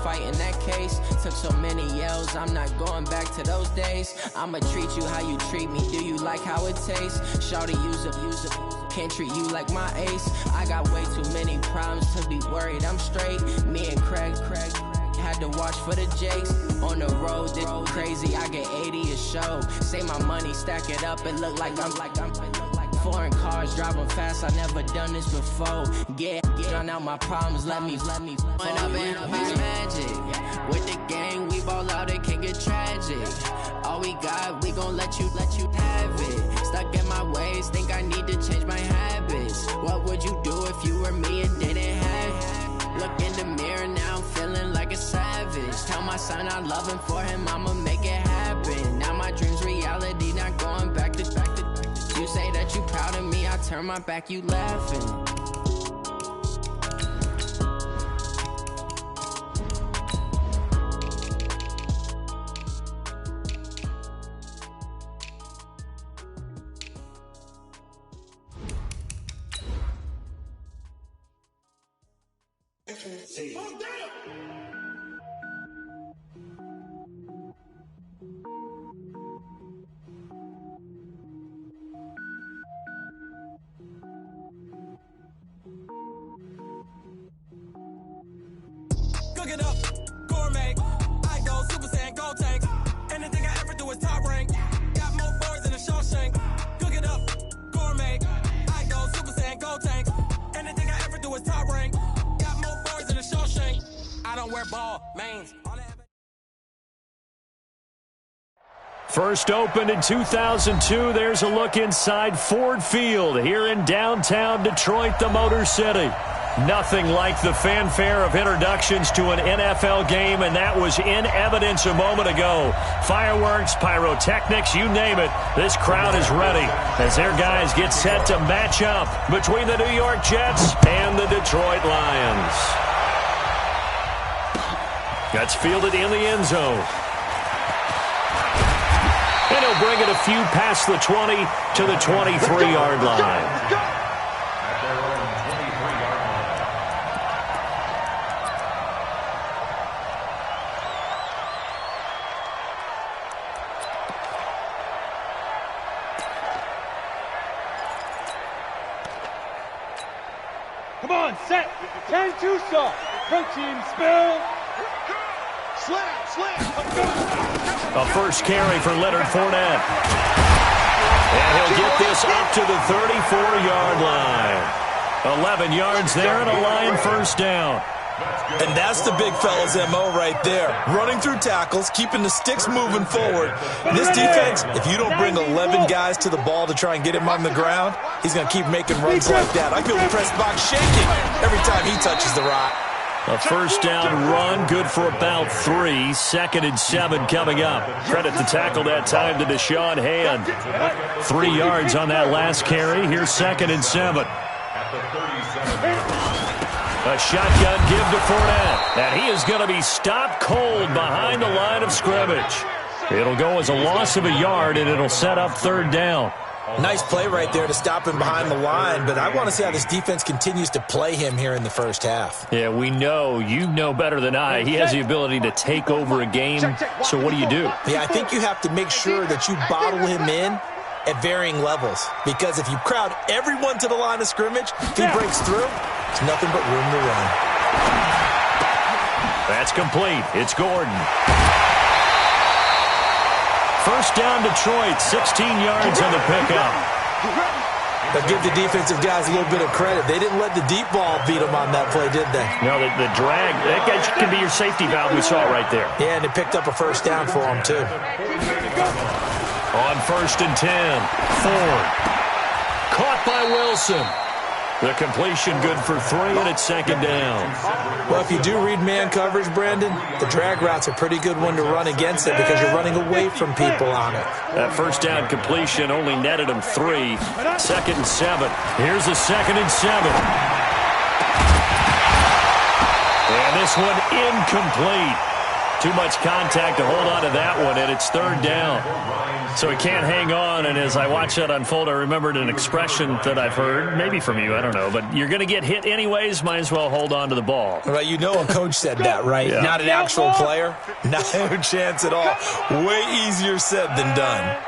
fighting that case. Took so many yells, I'm not going back to those days. I'ma treat you how you treat me, do you like how it tastes? Shawty, use up, can't treat you like my ace. I got way too many problems to be worried, I'm straight. Me and Craig had to watch for the Jakes. On the road, this crazy, I get 80 a show. Say my money, stack it up, it look like I'm foreign cars, driving fast, I never done this before. Drown out my problems, let me When I've been magic. With the gang, we ball out, it can get tragic. All we got, we gon' let you have it. Stuck in my ways, think I need to change my habits. What would you do if you were me and didn't have it? Look in the mirror, now I'm feeling like a savage. Tell my son I love him, for him I'ma make it happen. Now my dream's reality, not going back to You say that you proud of me, I turn my back, you laughing. Cook it up, gourmet. I go Super Saiyan, gold tanks. Anything I ever do is top rank. Got more boards than a Shawshank. Cook it up, gourmet. I go Super Saiyan, gold tanks. Anything I ever do is top rank. Got more boards than a Shawshank. I don't wear ball, mains. First opened in 2002, there's a look inside Ford Field here in downtown Detroit, the Motor City. Nothing like the fanfare of introductions to an NFL game, and that was in evidence a moment ago. Fireworks, pyrotechnics, you name it. This crowd is ready as their guys get set to match up between the New York Jets and the Detroit Lions. That's fielded in the end zone. And he'll bring it a few past the 20 to the 23-yard line. Come on, set. 10-2 stop. Protein spill. Slam. A first carry for Leonard Fournette. And he'll get this up to the 34-yard line. 11 yards there and a Lion first down. And that's the big fella's MO right there. Running through tackles, keeping the sticks moving forward. This defense, if you don't bring 11 guys to the ball to try and get him on the ground, he's going to keep making runs like that. I feel the press box shaking every time he touches the rock. A first down run, good for about 3. 2nd and 7 coming up. Credit the tackle that time to Deshaun Hand. 3 yards on that last carry. Here's 2nd and 7. A shotgun give to Fournette, and he is going to be stopped cold behind the line of scrimmage. It'll go as a loss of a yard, and it'll set up 3rd down. Nice play right there to stop him behind the line, but I want to see how this defense continues to play him here in the first half. Yeah, we know. You know better than I. He has the ability to take over a game, so what do you do? Yeah, I think you have to make sure that you bottle him in at varying levels, because if you crowd everyone to the line of scrimmage, if he breaks through, it's nothing but room to run. That's complete. It's Gordon. First down Detroit, 16 yards on the pickup. But give the defensive guys a little bit of credit. They didn't let the deep ball beat them on that play, did they? No, the drag, that guy can be your safety valve we saw right there. Yeah, and they picked up a first down for him, too. On 1st and 10, Ford. Caught by Wilson. The completion good for 3, and it's 2nd down. Well, if you do read man coverage, Brandon, the drag route's a pretty good one to run against it because you're running away from people on it. That first down completion only netted him 3. 2nd and 7. Here's a 2nd and 7. And this one incomplete. Too much contact to hold on to that one, and it's third down. So he can't hang on, and as I watch that unfold, I remembered an expression that I've heard, maybe from you, I don't know, but you're going to get hit anyways, might as well hold on to the ball. Right, you know a coach said that, right? Yeah. Not an actual player. No chance at all. Way easier said than done.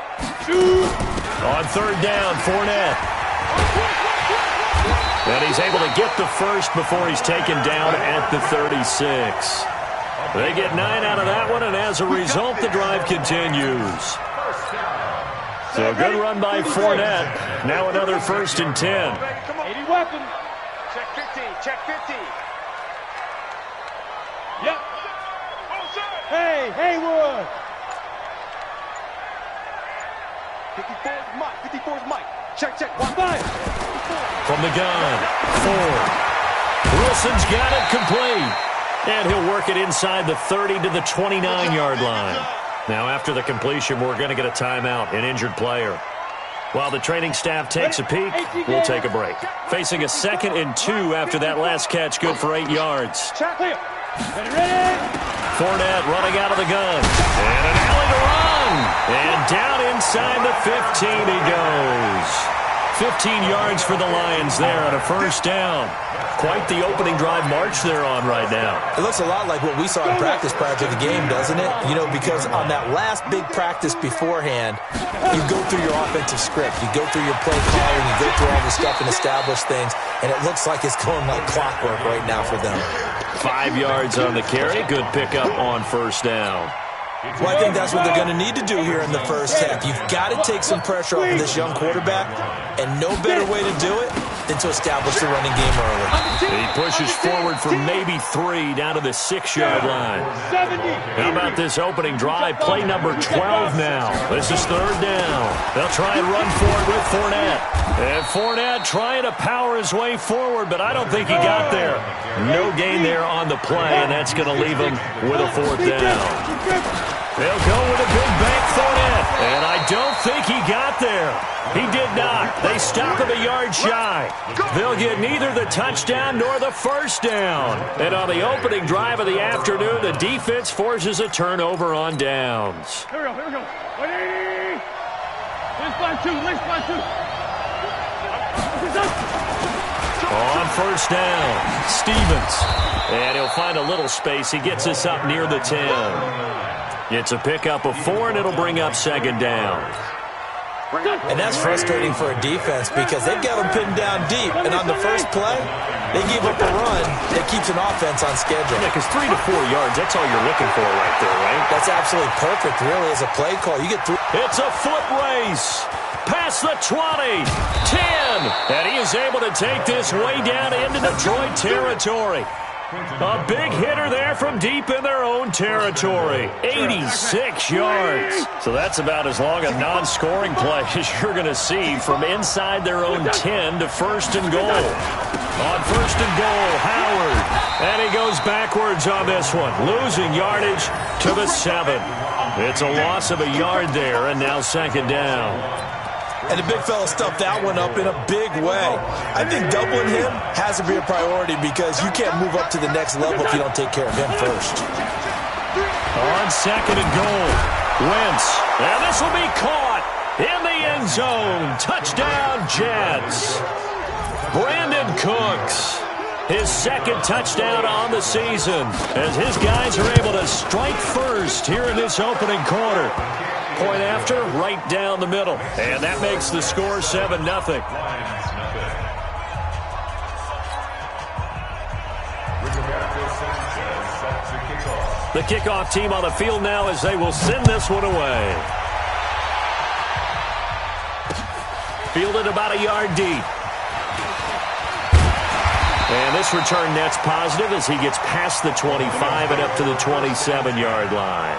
On third down, Fournette. And he's able to get the first before he's taken down at the 36. They get 9 out of that one, and as a result, the drive continues. So a good run by Fournette. Now another 1st and 10. 80 weapon. Check 50. Check 50. Yep. Hey, Haywood. 54's Mike. 54's Mike. Check. One. Fire. From the gun, Ford. Wilson's got it complete. And he'll work it inside the 30 to the 29-yard line. Now, after the completion, we're going to get a timeout, an injured player. While the training staff takes a peek, we'll take a break. Facing a 2nd and 2 after that last catch, good for 8 yards. Ready. Fournette running out of the gun. And an alley to run. And down inside the 15 he goes. 15 yards for the Lions there on a 1st down. Quite the opening drive march they're on right now. It looks a lot like what we saw in practice prior to the game, doesn't it? You know, because on that last big practice beforehand, you go through your offensive script. You go through your play calling. You go through all the stuff and establish things. And it looks like it's going like clockwork right now for them. 5 yards on the carry. Good pickup on 1st down. Well, I think that's what they're going to need to do here in the first half. You've got to take some pressure off of this young quarterback, and no better way to do it than to establish the running game early. He pushes forward for maybe 3 down to the 6-yard line. How about this opening drive? Play number 12 now. This is 3rd down. They'll try and run for it with Fournette. And Fournette trying to power his way forward, but I don't think he got there. No gain there on the play, and that's going to leave him with a 4th down. They'll go with a big bank Fournette, and I don't think he got there. He did not. They stop him a yard shy. They'll get neither the touchdown nor the 1st down. And on the opening drive of the afternoon, the defense forces a turnover on downs. Here we go. 180. Let's fly two. On 1st down, Stevens. And he'll find a little space. He gets us up near the 10. It's a pickup of 4, and it'll bring up 2nd down. And that's frustrating for a defense because they've got them pinned down deep. And on the first play, they give up a run that keeps an offense on schedule. Yeah, because 3 to 4 yards, that's all you're looking for right there, right? That's absolutely perfect, really, as a play call. You get through. It's a foot race. Past the 20, 10, and he is able to take this way down into Detroit territory. A big hitter there from deep in their own territory. 86 yards. So that's about as long a non-scoring play as you're going to see from inside their own 10 to 1st and goal. On 1st and goal, Howard. And he goes backwards on this one, losing yardage to the 7. It's a loss of a yard there, and now 2nd down. And the big fella stuffed that one up in a big way. I think doubling him has to be a priority because you can't move up to the next level if you don't take care of him first. On 2nd and goal, Wentz. And this will be caught in the end zone. Touchdown, Jets. Brandon Cooks. His 2nd touchdown on the season as his guys are able to strike first here in this opening quarter. Point after, right down the middle. And that makes the score 7-0. The kickoff team on the field now as they will send this one away. Fielded about a yard deep. And this return net's positive as he gets past the 25 and up to the 27-yard line.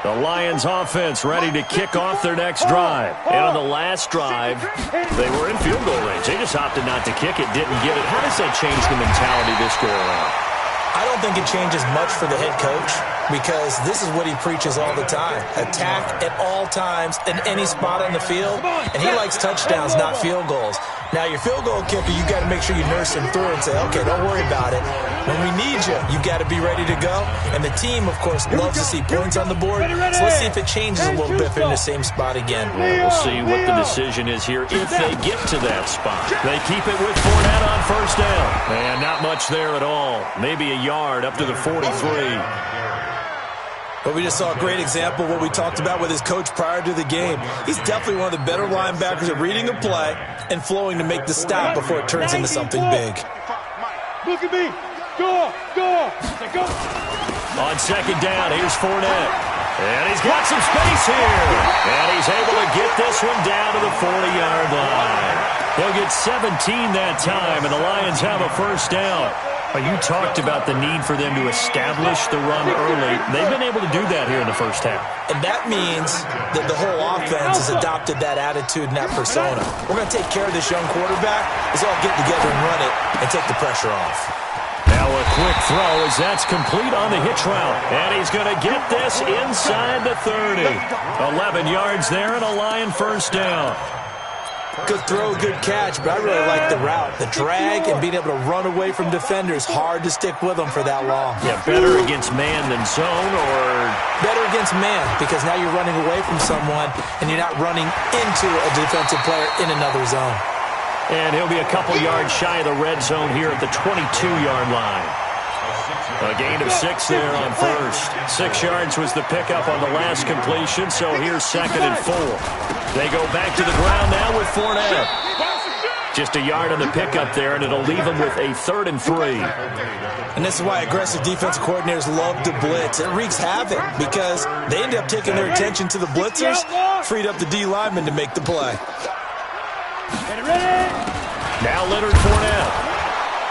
The Lions offense ready to kick off their next drive. And on the last drive, they were in field goal range. They just opted not to kick it, didn't get it. How does that change the mentality this go around? I don't think it changes much for the head coach because this is what he preaches all the time. Attack at all times in any spot on the field, and he likes touchdowns, not field goals. Now, your field goal kicker, you got to make sure you nurse him through and say, okay, don't worry about it. When we need you, you got to be ready to go. And the team, of course, loves to see points on the board. So let's see if it changes a little bit if they're in the same spot again. We'll see what the decision is here if they get to that spot. They keep it with Fournette on first down. And not much there at all. Maybe a yard up to the 43. But we just saw a great example of what we talked about with his coach prior to the game. He's definitely one of the better linebackers at reading a play and flowing to make the stop before it turns into something big. Look at me. Go. On second down, here's Fournette. And he's got some space here. And he's able to get this one down to the 40-yard line. He'll get 17 that time, and the Lions have a first down. You talked about the need for them to establish the run early. They've been able to do that here in the first half. And that means that the whole offense has adopted that attitude and that persona. We're going to take care of this young quarterback. Let's all get together and run it and take the pressure off. Now a quick throw as that's complete on the hitch route. And he's going to get this inside the 30. 11 yards there and a Lion first down. Good throw, good catch, but I really like the route. The drag and being able to run away from defenders, hard to stick with them for that long. Yeah, better against man than zone, or? Better against man, because now you're running away from someone and you're not running into a defensive player in another zone. And he'll be a couple yards shy of the red zone here at the 22-yard line. A gain of 6 there on first. 6 yards was the pickup on the last completion, so here's 2nd and 4. They go back to the ground now with Fournette. Just a yard on the pickup there, and it'll leave them with a 3rd and 3. And this is why aggressive defensive coordinators love to blitz. It wreaks havoc because they end up taking their attention to the blitzers, freed up the D lineman to make the play. Now Leonard Fournette.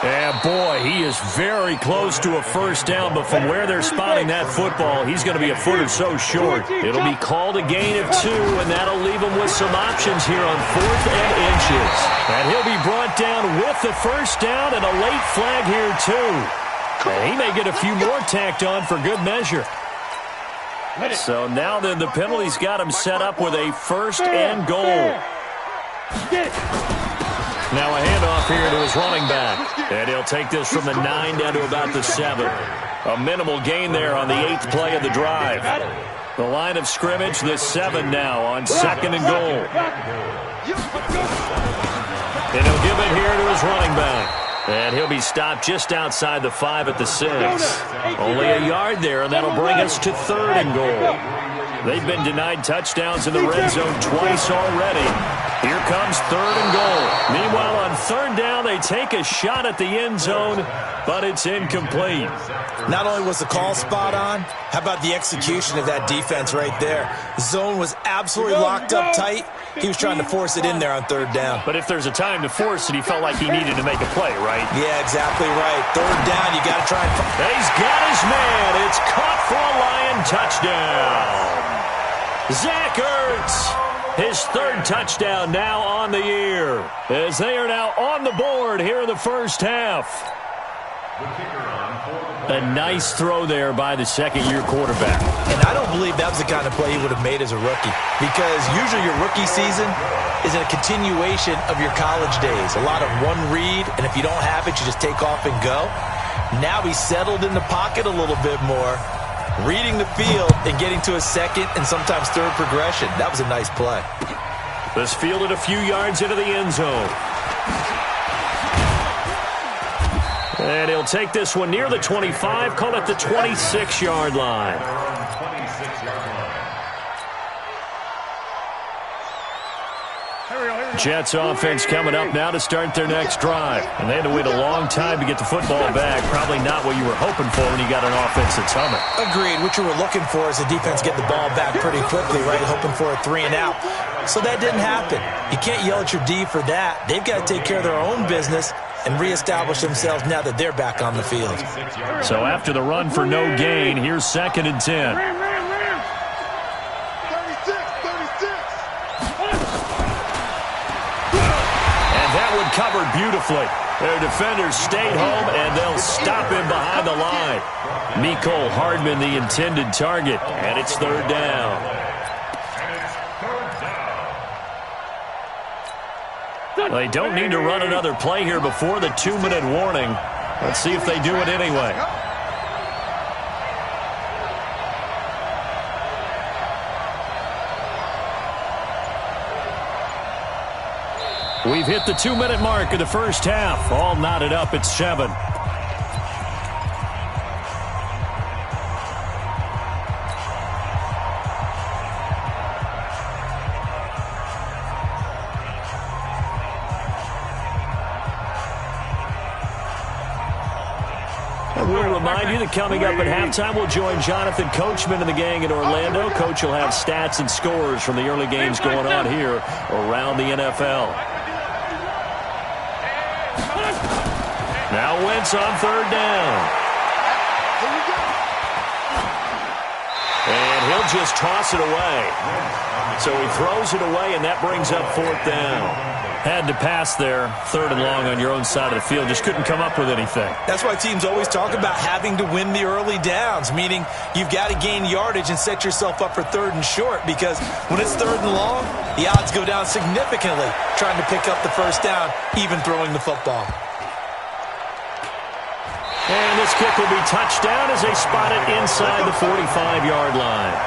And boy, he is very close to a first down, but from where they're spotting that football, he's going to be a foot or so short. It'll be called a gain of 2, and that'll leave him with some options here on 4th and inches. And he'll be brought down with the first down and a late flag here, too. And he may get a few more tacked on for good measure. So now then the penalty's got him set up with a 1st and goal. Now a handoff here to his running back. And he'll take this from the 9 down to about the 7. A minimal gain there on the 8th play of the drive. The line of scrimmage, the 7 now on 2nd and goal. And he'll give it here to his running back. And he'll be stopped just outside the 5 at the 6. Only a yard there, and that'll bring us to 3rd and goal. They've been denied touchdowns in the red zone twice already. Here comes 3rd and goal. Meanwhile, on 3rd down, they take a shot at the end zone, but it's incomplete. Not only was the call spot on, how about the execution of that defense right there? The zone was absolutely locked up tight. He was trying to force it in there on 3rd down. But if there's a time to force it, he felt like he needed to make a play, right? Yeah, exactly right. 3rd down, you got to try and... He's got his man. It's caught for a Lion touchdown. Zach Ertz, his 3rd touchdown now on the year, as they are now on the board here in the first half. A nice throw there by the second-year quarterback. And I don't believe that was the kind of play he would have made as a rookie, because usually your rookie season is a continuation of your college days. A lot of one read, and if you don't have it, you just take off and go. Now he's settled in the pocket a little bit more, reading the field and getting to a 2nd and sometimes 3rd progression. That was a nice play. This fielded a few yards into the end zone. And he'll take this one near the 25, call it the 26-yard line. Jets offense coming up now to start their next drive. And they had to wait a long time to get the football back. Probably not what you were hoping for when you got an offense that's humming. Agreed. What you were looking for is the defense get the ball back pretty quickly, right? Hoping for a 3 and out. So that didn't happen. You can't yell at your D for that. They've got to take care of their own business and reestablish themselves now that they're back on the field. So after the run for no gain, here's 2nd and 10. Covered beautifully. Their defenders stayed home, and they'll stop him behind the line. Mecole Hardman, the intended target, and it's 3rd down. They don't need to run another play here before the 2-minute warning. Let's see if they do it anyway. We've hit the 2-minute mark of the first half. All knotted up at 7. We'll remind you that coming up at halftime, we'll join Jonathan Coachman and the gang in Orlando. Coach will have stats and scores from the early games going on here around the NFL. Now Wentz on 3rd down. And he'll just toss it away. So he throws it away, and that brings up 4th down. Had to pass there, 3rd and long on your own side of the field. Just couldn't come up with anything. That's why teams always talk about having to win the early downs, meaning you've got to gain yardage and set yourself up for 3rd and short, because when it's 3rd and long, the odds go down significantly trying to pick up the 1st down, even throwing the football. And this kick will be touchdown as they spot it inside the 45-yard line.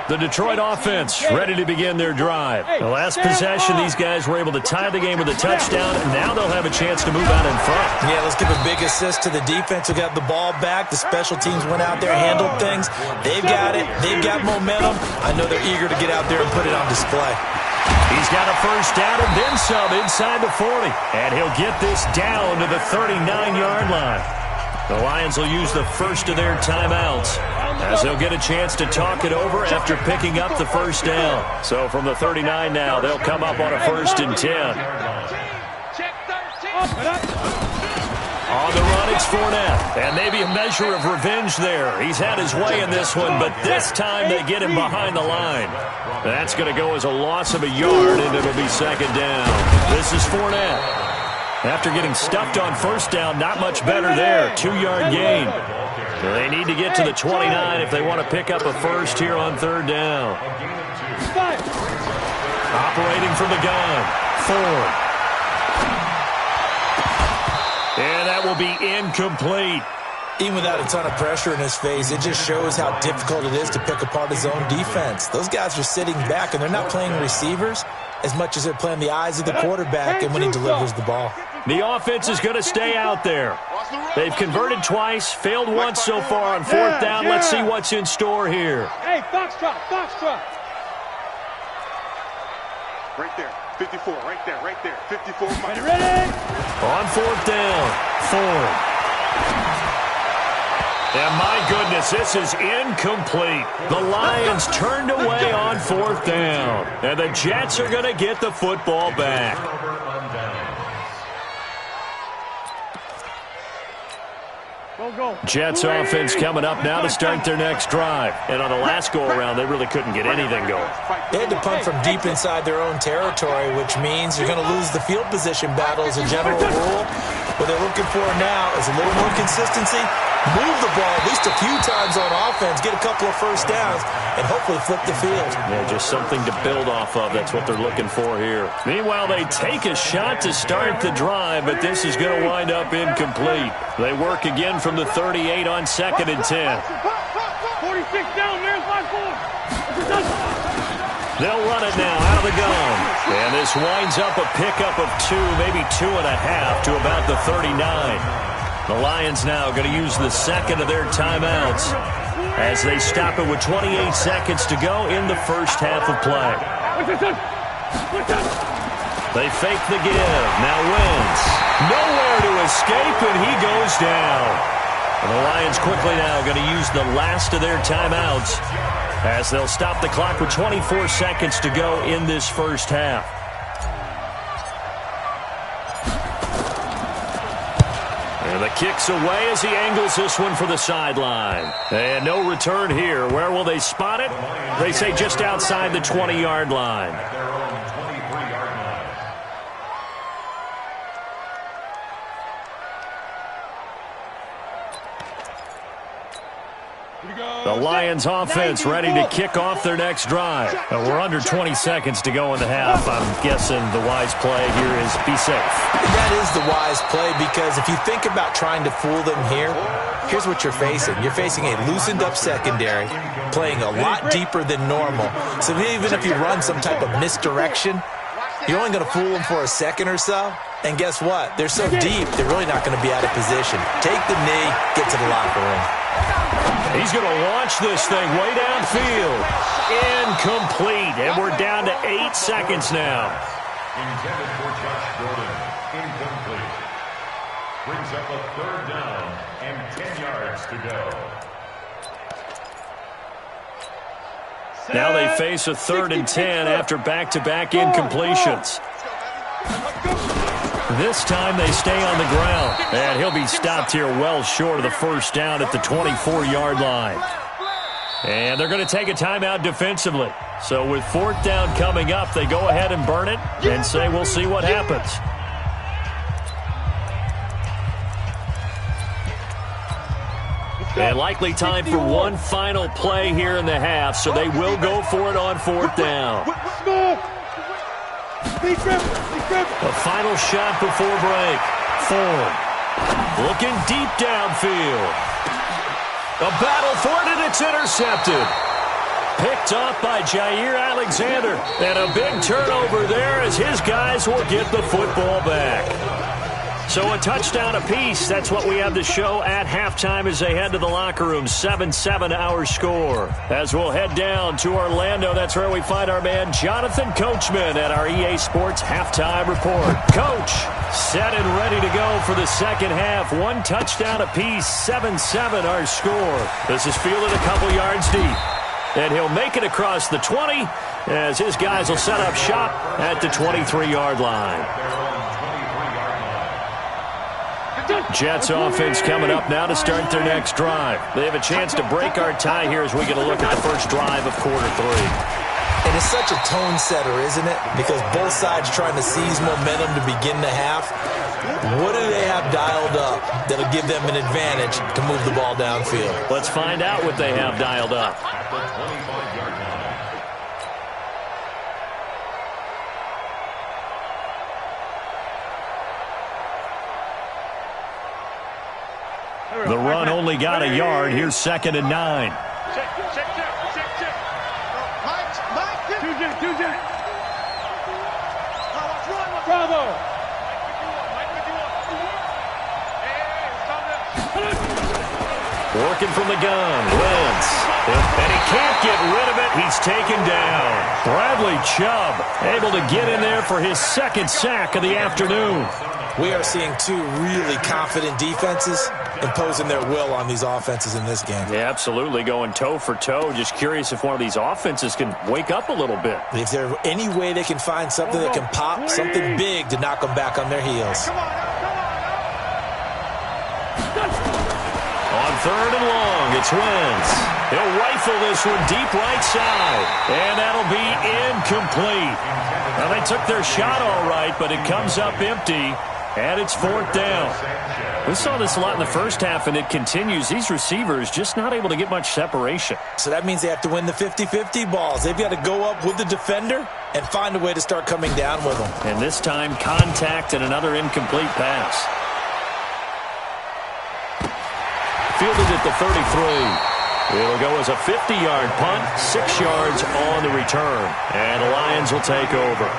The Detroit offense ready to begin their drive. The last possession, these guys were able to tie the game with a touchdown, and now they'll have a chance to move out in front. Yeah, let's give a big assist to the defense who got the ball back. The special teams went out there, handled things. They've got it. They've got momentum. I know they're eager to get out there and put it on display. He's got a 1st down and then some inside the 40. And he'll get this down to the 39-yard line. The Lions will use the first of their timeouts as they'll get a chance to talk it over after picking up the 1st down. So from the 39 now, they'll come up on a 1st and 10. On the run, it's Fournette. And maybe a measure of revenge there. He's had his way in this one, but this time they get him behind the line. That's going to go as a loss of a yard, and it'll be 2nd down. This is Fournette. After getting stuffed on 1st down, not much better there. 2-yard gain. So they need to get to the 29 if they want to pick up a 1st here on 3rd down. Operating from the gun. Ford. And that will be incomplete. Even without a ton of pressure in his face, it just shows how difficult it is to pick apart his own defense. Those guys are sitting back, and they're not playing receivers as much as they're playing the eyes of the quarterback and when he delivers the ball. The offense is going to stay out there. They've converted twice, failed once so far on 4th down. Let's see what's in store here. Hey, Foxtrot, Foxtrot. Right there, 54, right there, 54. Ready? On 4th down, Ford. And my goodness, this is incomplete. The Lions turned away on 4th down. And the Jets are going to get the football back. Jets offense coming up now to start their next drive. And on the last go-around, they really couldn't get anything going. They had to punt from deep inside their own territory, which means you're going to lose the field position battle as a general rule. What they're looking for now is a little more consistency, move the ball at least a few times on offense, get a couple of 1st downs, and hopefully flip the field. Yeah, just something to build off of. That's what they're looking for here. Meanwhile, they take a shot to start the drive, but this is going to wind up incomplete. They work again from the 38 on 2nd and 10. 46 down, there's my 4. They'll run it now out of the gun. And this winds up a pickup of 2, maybe 2.5 to about the 39. The Lions now going to use the 2nd of their timeouts as they stop it with 28 seconds to go in the first half of play. They fake the give. Now Wentz. Nowhere to escape, and he goes down. And the Lions quickly now going to use the last of their timeouts as they'll stop the clock with 24 seconds to go in this first half. And the kick's away as he angles this one for the sideline. And no return here. Where will they spot it? They say just outside the 20-yard line. The Lions offense ready to kick off their next drive. We're under 20 seconds to go in the half. I'm guessing the wise play here is be safe. That is the wise play, because if you think about trying to fool them here, here's what you're facing. You're facing a loosened up secondary, playing a lot deeper than normal. So even if you run some type of misdirection, you're only going to fool them for a second or so. And guess what? They're so deep, they're really not going to be out of position. Take the knee, get to the locker room. He's going to launch this thing way downfield. Incomplete. And we're down to 8 seconds now. Intended for Josh Gordon. Incomplete. Brings up a 3rd down and 10 yards to go. Now they face a 3rd and 10 after back-to-back incompletions. This time they stay on the ground, and he'll be stopped here well short of the 1st down at the 24-yard line. And they're going to take a timeout defensively. So with 4th down coming up, they go ahead and burn it and say we'll see what happens. And likely time for one final play here in the half, so they will go for it on 4th down. A final shot before break. Ford looking deep downfield. A battle for it, and it's intercepted. Picked off by Jair Alexander. And a big turnover there as his guys will get the football back. So a touchdown apiece. That's what we have to show at halftime as they head to the locker room. 7-7 our score. As we'll head down to Orlando, that's where we find our man Jonathan Coachman at our EA Sports Halftime Report. Coach, set and ready to go for the second half. One touchdown apiece. 7-7 our score. This is fielded a couple yards deep. And he'll make it across the 20 as his guys will set up shop at the 23-yard line. Jets offense coming up now to start their next drive. They have a chance to break our tie here as we get a look at the first drive of quarter 3. And it's such a tone setter, isn't it? Because both sides trying to seize momentum to begin the half. What do they have dialed up that'll give them an advantage to move the ball downfield? Let's find out what they have dialed up. At the 25-yard line. The run only got a yard. Here's 2nd and 9. Check. Mike. Bravo. Working from the gun. Wentz. And he can't get rid of it. He's taken down. Bradley Chubb able to get in there for his 2nd sack of the afternoon. We are seeing two really confident defenses imposing their will on these offenses in this game. Yeah, absolutely, going toe for toe. Just curious if one of these offenses can wake up a little bit. If there's any way they can find something that can pop, something big to knock them back on their heels. On 3rd and long, it's Wentz. He'll rifle this one deep right side, and that'll be incomplete. Now, they took their shot all right, but it comes up empty, and it's 4th down. We saw this a lot in the first half, and it continues. These receivers just not able to get much separation. So that means they have to win the 50-50 balls. They've got to go up with the defender and find a way to start coming down with them. And this time, contact and another incomplete pass. Fielded at the 33. It'll go as a 50-yard punt, 6 yards on the return. And the Lions will take over.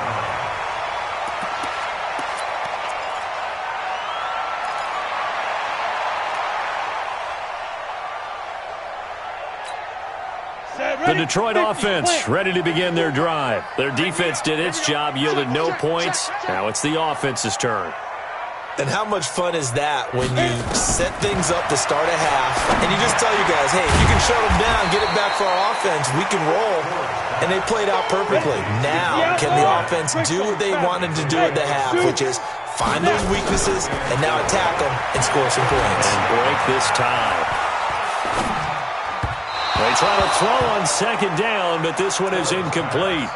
The Detroit offense ready to begin their drive. Their defense did its job, yielded no points. Now it's the offense's turn. And how much fun is that when you set things up to start a half and you just tell you guys, hey, if you can shut them down, get it back for our offense, we can roll. And they played out perfectly. Now, can the offense do what they wanted to do at the half, which is find those weaknesses and now attack them and score some points. And break this tie. They try to throw on 2nd down, but this one is incomplete.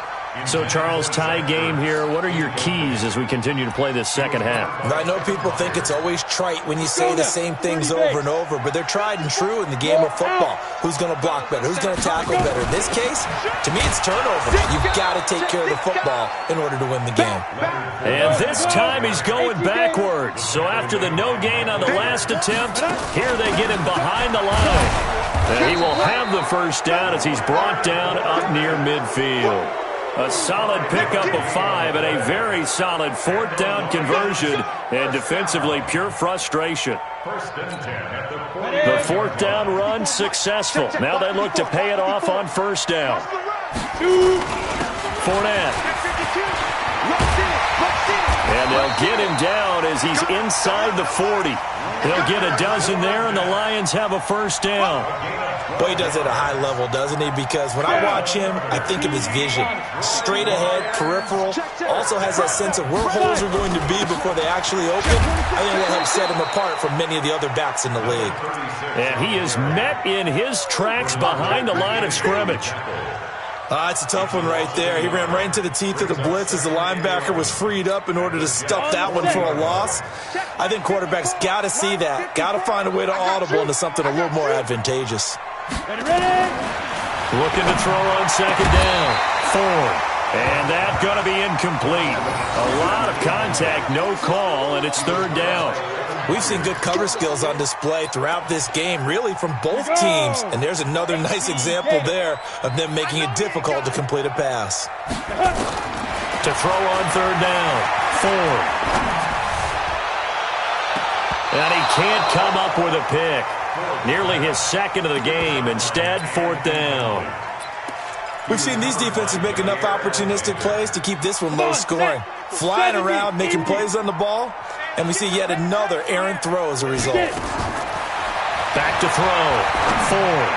So, Charles, tie game here. What are your keys as we continue to play this second half? I know people think it's always trite when you say the same things over and over, but they're tried and true in the game of football. Who's going to block better? Who's going to tackle better? In this case, to me, it's turnover. You've got to take care of the football in order to win the game. And this time he's going backwards. So after the no gain on the last attempt, here they get him behind the line. And he will have the first down as he's brought down up near midfield. A solid pickup of 5 and a very solid fourth down conversion, and defensively pure frustration. The fourth down run successful. Now they look to pay it off on first down. Fournette. And they'll get him down as he's inside the 40. They'll get a dozen there, and the Lions have a first down. Boy, he does it at a high level, doesn't he? Because when I watch him, I think of his vision. Straight ahead, peripheral. Also has that sense of where holes are going to be before they actually open. I think that helps set him apart from many of the other backs in the league. And he is met in his tracks behind the line of scrimmage. It's a tough one right there. He ran right into the teeth of the blitz as the linebacker was freed up in order to stuff that one for a loss. I think quarterbacks got to see that. Got to find a way to audible into something a little more advantageous. Looking to throw on second down. Ford. And that's going to be incomplete. A lot of contact, no call, and it's third down. We've seen good cover skills on display throughout this game, really from both teams. And there's another nice example there of them making it difficult to complete a pass. To throw on third down. Ford. And he can't come up with a pick. Nearly his second of the game. Instead, fourth down. We've seen these defenses make enough opportunistic plays to keep this one low scoring. Flying around, making plays on the ball. And we see yet another errant throw as a result. Back to throw. Ford.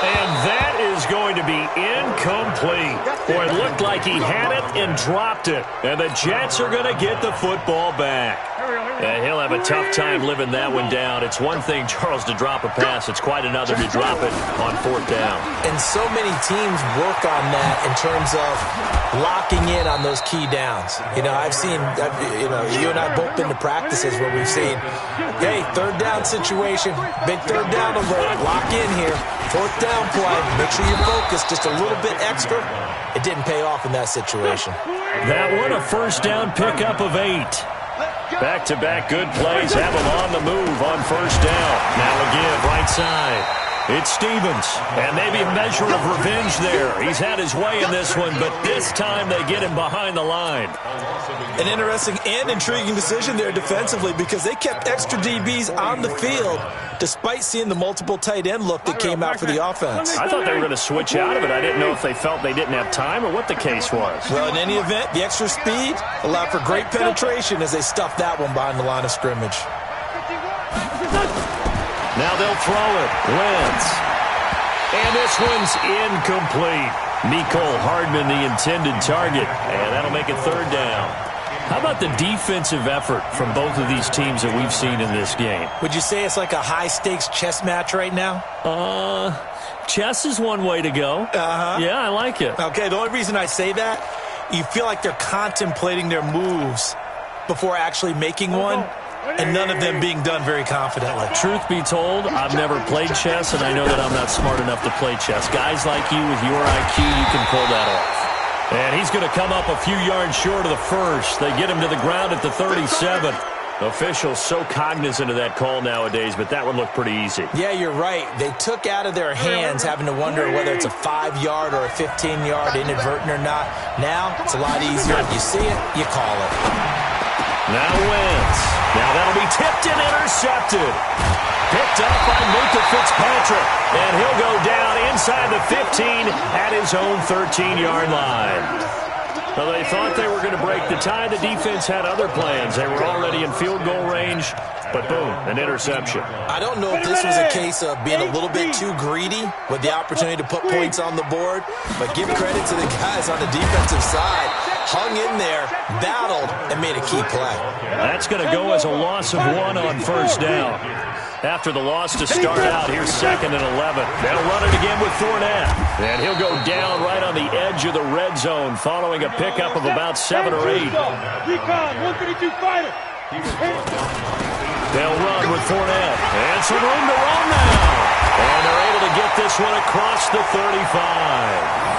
And that is going to be incomplete. Boy, it looked like he had it and dropped it. And the Jets are going to get the football back. He'll have a tough time living that one down. It's one thing, Charles, to drop a pass. It's quite another to drop it on fourth down. And so many teams work on that in terms of locking in on those key downs. I've seen, you and I both been to practices where we've seen, hey, third down situation, big third down alert, lock in here, fourth down play, make sure you focus just a little bit extra. It didn't pay off in that situation. That one a first down pickup of 8. Back-to-back good plays have him on the move on first down. Now a give right side. It's Stevens, and maybe a measure of revenge there. He's had his way in this one, but this time they get him behind the line. An interesting and intriguing decision there defensively because they kept extra DBs on the field despite seeing the multiple tight end look that came out for the offense. I thought they were going to switch out of it. I didn't know if they felt they didn't have time or what the case was. Well, in any event, the extra speed allowed for great penetration as they stuffed that one behind the line of scrimmage. Now they'll throw it. Wentz. And this one's incomplete. Mecole Hardman, the intended target. And that'll make it third down. How about the defensive effort from both of these teams that we've seen in this game? Would you say it's like a high-stakes chess match right now? Chess is one way to go. Yeah, I like it. Okay, the only reason I say that, you feel like they're contemplating their moves before actually making one, and none of them being done very confidently. Truth be told, I've never played chess, and I know that I'm not smart enough to play chess. Guys like you with your IQ, you can pull that off. And he's going to come up a few yards short of the first. They get him to the ground at the 37. Officials so cognizant of that call nowadays, but that would look pretty easy. Yeah, you're right. They took out of their hands having to wonder whether it's a 5-yard or a 15-yard inadvertent or not. Now, it's a lot easier. You see it, you call it. Now Wentz. Now that'll be tipped and intercepted. Picked up by Minka Fitzpatrick. And he'll go down inside the 15 at his own 13-yard line. Well, they thought they were going to break the tie. The defense had other plans. They were already in field goal range, but boom, an interception. I don't know if this was a case of being a little bit too greedy with the opportunity to put points on the board, but give credit to the guys on the defensive side. Hung in there, battled, and made a key play. That's going to go as a loss of 1 on first down. after the loss to start out. Here's 2nd and 11. They'll run it again with Fournette. And he'll go down right on the edge of the red zone following a pickup of about 7 or 8. Recon, 132 fighter. They'll run with Fournette. And some room to run now. And they're able to get this one across the 35.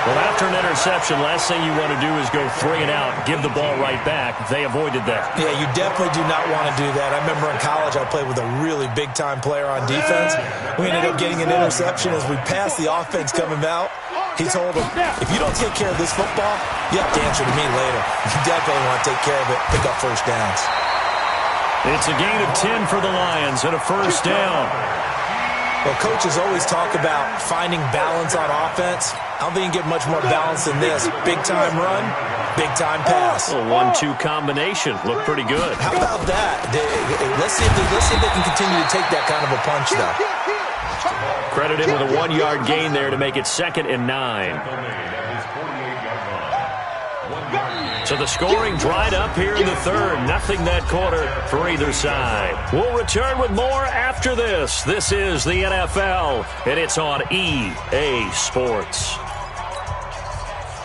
Well, after an interception, last thing you want to do is go 3 and out, give the ball right back. They avoided that. Yeah, you definitely do not want to do that. I remember in college I played with a really big-time player on defense. We ended up getting an interception as we passed the offense coming out. He told him, if you don't take care of this football, you have to answer to me later. You definitely want to take care of it, pick up first downs. It's a gain of 10 for the Lions and a first down. Well, coaches always talk about finding balance on offense. I don't think you get much more balance than this. Big-time run, big-time pass. A 1-2 combination. Looked pretty good. How about that? Let's see if they can continue to take that kind of a punch, though. Credit him with a 1-yard gain there to make it 2nd and 9. So the scoring dried up here in the third. Nothing that quarter for either side. We'll return with more after this. This is the NFL, and it's on EA Sports.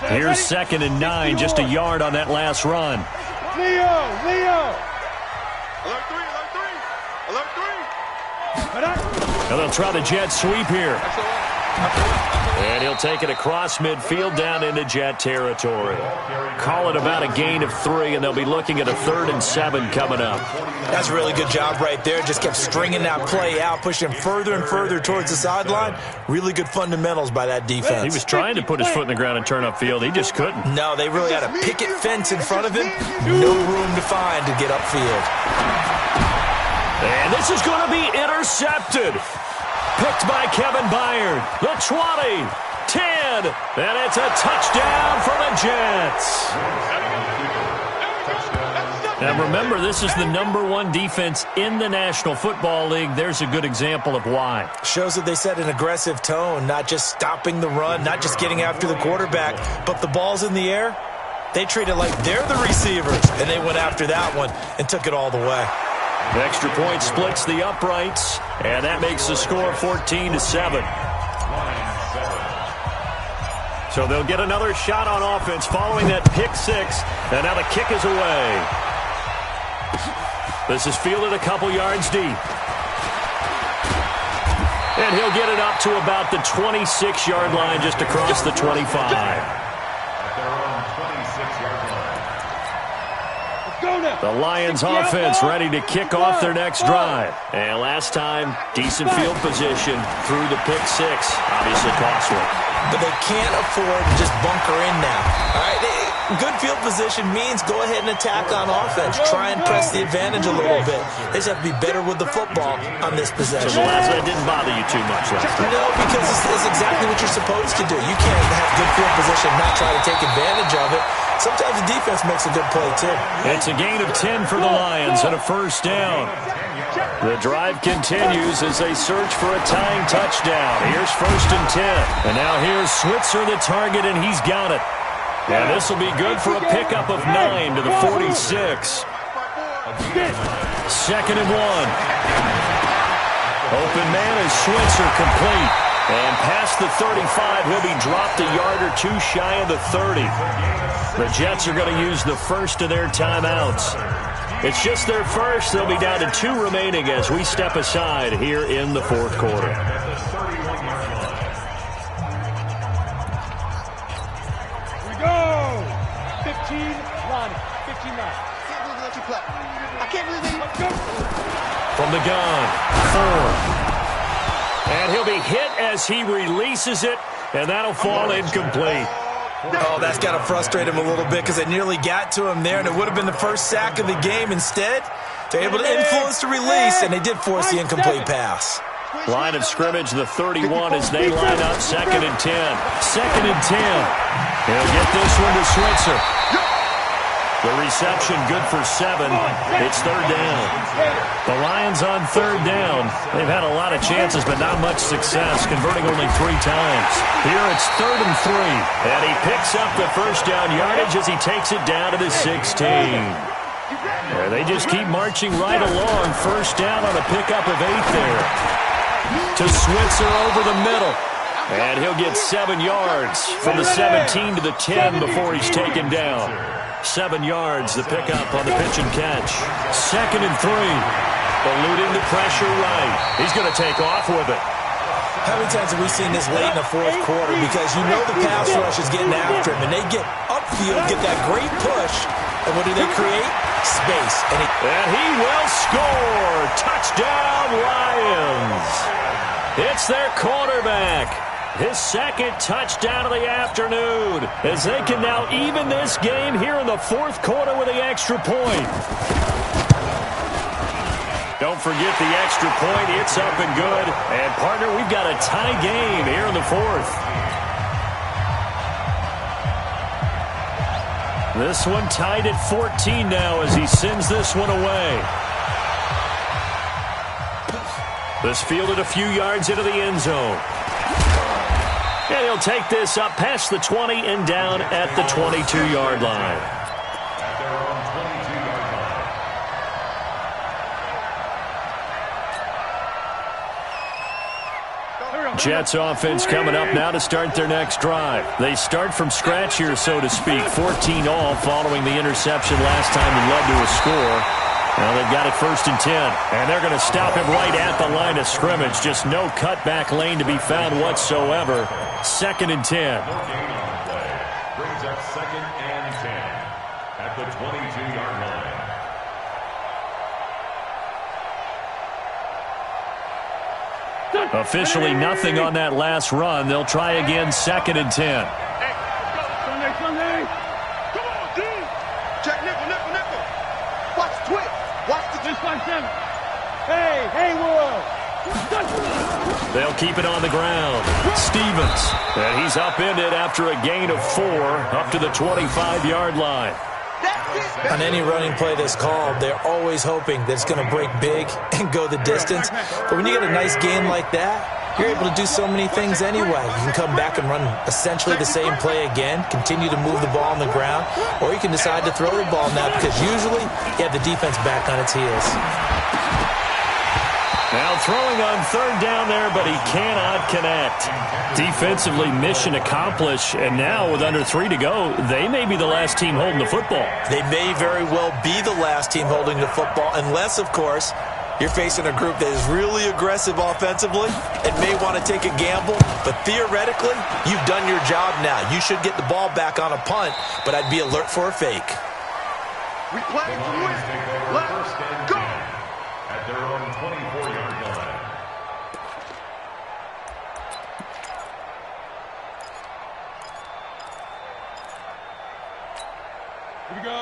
Here's 2nd and 9, just a yard on that last run. Leo! Alert 3! And they'll try the jet sweep here. And he'll take it across midfield down into Jet territory. Call it about a gain of 3, and they'll be looking at a 3rd and 7 coming up. That's a really good job right there. Just kept stringing that play out, pushing further and further towards the sideline. Really good fundamentals by that defense. He was trying to put his foot in the ground and turn upfield. He just couldn't. No, they really had a picket fence in front of him. No room to find to get upfield. And this is going to be intercepted. Picked by Kevin Byard. The 20, 10, and it's a touchdown for the Jets. And remember, this is the #1 defense in the National Football League. There's a good example of why. Shows that they set an aggressive tone, not just stopping the run, not just getting after the quarterback, but the ball's in the air. They treat it like they're the receivers, and they went after that one and took it all the way. The extra point splits the uprights, and that makes the score 14-7. So they'll get another shot on offense following that pick 6, and now the kick is away. This is fielded a couple yards deep. And he'll get it up to about the 26-yard line, just across the 25. The Lions offense ready to kick off their next drive. And last time, decent field position through the pick 6. Obviously costly. But they can't afford to just bunker in now. All right, good field position means go ahead and attack on offense. Try and press the advantage a little bit. They just have to be better with the football on this possession. So the last one didn't bother you too much last time? No, because it's exactly what you're supposed to do. You can't have good field position and not try to take advantage of it. Sometimes the defense makes a good play, too. It's a gain of 10 for the Lions and a first down. The drive continues as they search for a tying touchdown. Here's 1st and 10. And now here's Switzer, the target, and he's got it. And this will be good for a pickup of 9 to the 46. 2nd and 1. Open man is Switzer, complete. And past the 35, he'll be dropped a yard or 2 shy of the 30. The Jets are going to use the first of their timeouts. It's just their first. They'll be down to 2 remaining as we step aside here in the 4th quarter. Here we go! 15, Ronnie. 15-9. I can't believe they let you play. From the gun, 4. And he'll be hit as he releases it, and that'll fall incomplete. Oh, that's got to frustrate him a little bit because they nearly got to him there, and it would have been the first sack of the game. Instead, they're able to influence the release, and they did force the incomplete pass. Line of scrimmage, the 31, as they line up 2nd and 10. 2nd and 10. He'll get this one to Switzer. The reception good for 7. It's 3rd down. The Lions on 3rd down. They've had a lot of chances, but not much success, converting only 3 times. Here it's 3rd and 3. And he picks up the first down yardage as he takes it down to the 16. And they just keep marching right along. First down on a pickup of 8 there. To Switzer over the middle. And he'll get 7 yards from the 17 to the 10 before he's taken down. 7 yards, the pickup on the pitch and catch. 2nd and 3. Eluding the pressure right. He's going to take off with it. How many times have we seen this late in the fourth quarter? Because you know the pass rush is getting after him, and they get upfield, get that great push, and what do they create? Space. And he will score. Touchdown, Lions. It's their quarterback. His 2nd touchdown of the afternoon, as they can now even this game here in the fourth quarter with the extra point. Don't forget the extra point. It's up and good. And, partner, we've got a tie game here in the fourth. This one tied at 14 now as he sends this one away. This fielded a few yards into the end zone. And he'll take this up past the 20 and down at the 22-yard line. Jets offense coming up now to start their next drive. They start from scratch here, so to speak. 14 all following the interception last time that led to a score. Now they've got it 1st and 10. And they're going to stop him right at the line of scrimmage. Just no cutback lane to be found whatsoever. 2nd and 10. Brings up 2nd and 10 at the 22-yard line. Officially nothing on that last run. They'll try again 2nd and 10. Sunday. Come on, D. Check nickel. Watch twitch. Watch the 657. Hey, World. They'll keep it on the ground. Stevens. And he's upended after a gain of 4 up to the 25-yard line. On any running play that's called, they're always hoping that it's going to break big and go the distance. But when you get a nice game like that, you're able to do so many things anyway. You can come back and run essentially the same play again, continue to move the ball on the ground, or you can decide to throw the ball now because usually you have the defense back on its heels. Now throwing on 3rd down there, but he cannot connect. Defensively, mission accomplished, and now with under 3 to go, they may be the last team holding the football. They may very well be the last team holding the football, unless, of course, you're facing a group that is really aggressive offensively and may want to take a gamble. But theoretically, you've done your job now. You should get the ball back on a punt, but I'd be alert for a fake. We play to win. Let's go. At their own 24-yard line.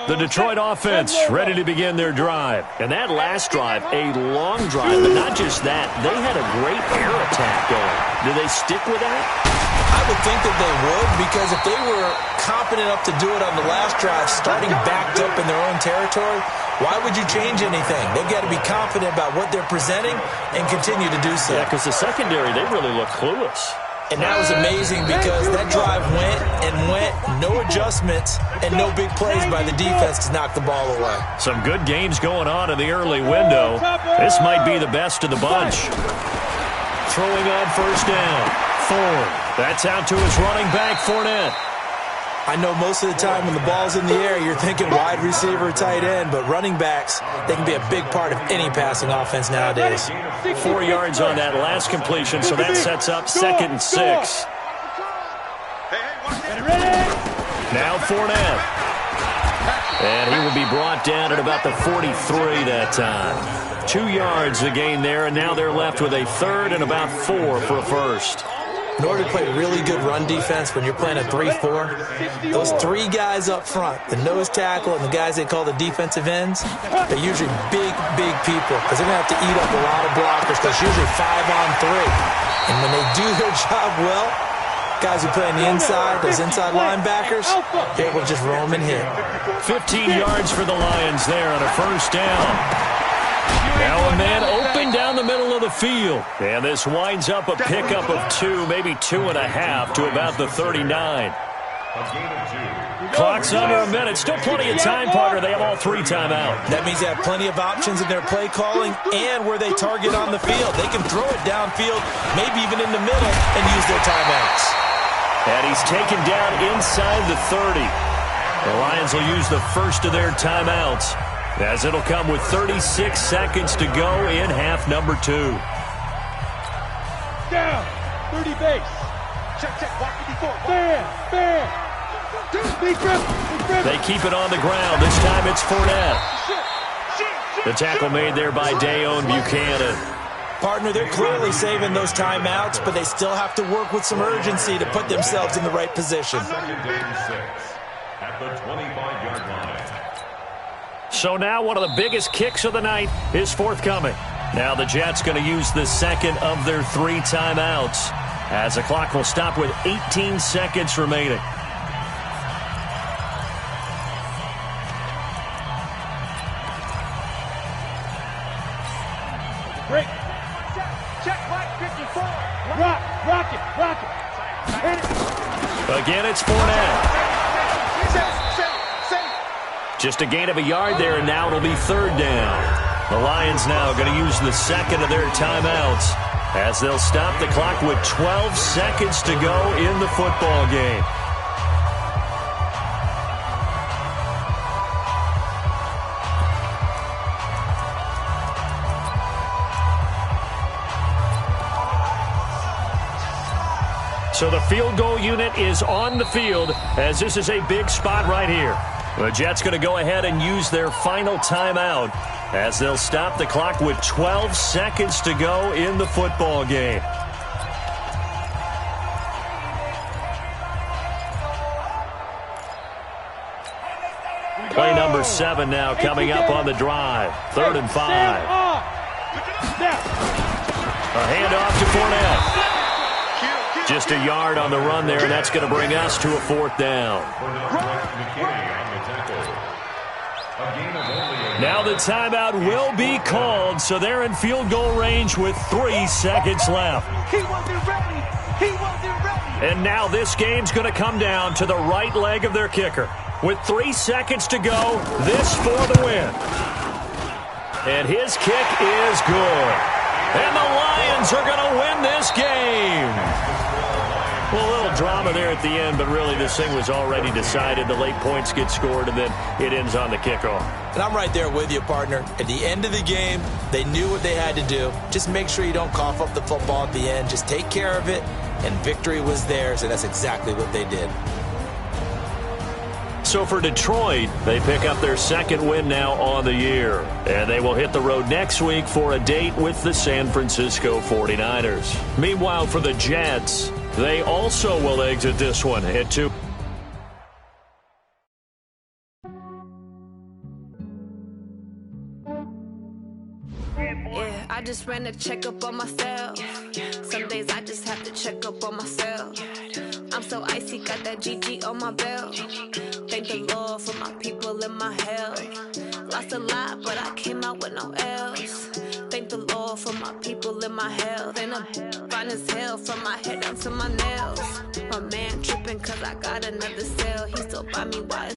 The Detroit offense ready to begin their drive. And that last drive, a long drive, but not just that. They had a great air attack going. Do they stick with that? I would think that they would, because if they were competent enough to do it on the last drive, starting backed up in their own territory, why would you change anything? They've got to be confident about what they're presenting and continue to do so. Yeah, because the secondary, they really look clueless. And that was amazing because that drive went, no adjustments, and no big plays by the defense to knock the ball away. Some good games going on in the early window. This might be the best of the bunch. Throwing on 1st down. Ford. That's out to his running back, Fournette. I know most of the time when the ball's in the air, you're thinking wide receiver, tight end, but running backs, they can be a big part of any passing offense nowadays. 4 yards on that last completion, so that sets up 2nd and 6. Now Fournette. And he will be brought down at about the 43 that time. 2 yards the gain there, and now they're left with a 3rd and about 4 for a first. In order to play really good run defense when you're playing a 3-4, those 3 guys up front, the nose tackle and the guys they call the defensive ends, they're usually big people because they're going to have to eat up a lot of blockers because it's usually 5-on-3. And when they do their job well, guys who play on the inside, those inside linebackers, they're able to just roam and hit. 15 yards for the Lions there on a 1st down. Now a man open down the middle of the field. And this winds up a pickup of 2, maybe 2.5 to about the 39. A gain of 2. Clock's under a minute. Still plenty of time, partner. They have all 3 timeouts. That means they have plenty of options in their play calling and where they target on the field. They can throw it downfield, maybe even in the middle, and use their timeouts. And he's taken down inside the 30. The Lions will use the first of their timeouts, as it'll come with 36 seconds to go in half number 2. Down. 30 base. Check, block 54. Bam. Big grip. They keep it on the ground. This time it's Fournette. The tackle made there by Dayon Buchanan. Partner, they're clearly saving those timeouts, but they still have to work with some urgency to put themselves in the right position. Second and 6 at the 25-yard line. So now one of the biggest kicks of the night is forthcoming. Now the Jets going to use the second of their 3 timeouts, as the clock will stop with 18 seconds remaining. Break. Check, block 54. Rock it. Hit it. Again, it's Fournette. Just a gain of a yard there, and now it'll be 3rd down. The Lions now going to use the second of their timeouts, as they'll stop the clock with 12 seconds to go in the football game. So the field goal unit is on the field, as this is a big spot right here. The Jets going to go ahead and use their final timeout, as they'll stop the clock with 12 seconds to go in the football game. Play number 7 now coming up on the drive. 3rd and 5. A handoff to Fournette. Just a yard on the run there, and that's going to bring us to a 4th down. Now the timeout will be called, so they're in field goal range with 3 seconds left. He wasn't ready. And now this game's going to come down to the right leg of their kicker. With 3 seconds to go, this for the win. And his kick is good. And the Lions are going to win this game. Well, a little drama there at the end, but really this thing was already decided. The late points get scored, and then it ends on the kickoff. And I'm right there with you, partner. At the end of the game, they knew what they had to do. Just make sure you don't cough up the football at the end. Just take care of it, and victory was theirs, and that's exactly what they did. So for Detroit, they pick up their 2nd win now on the year. And they will hit the road next week for a date with the San Francisco 49ers. Meanwhile, for the Jets, they also will exit this one at 2. Yeah, I just ran a checkup on myself. Some days I just have to check up on myself. I'm so icy, got that GG on my belt. Thank the Lord for my people and my health. Lost a lot, but I came out with no L's. Thank the Lord for my people and my health. And I'm fine as hell from my head down to my nails. My man tripping cause I got another cell. He still buy me wise.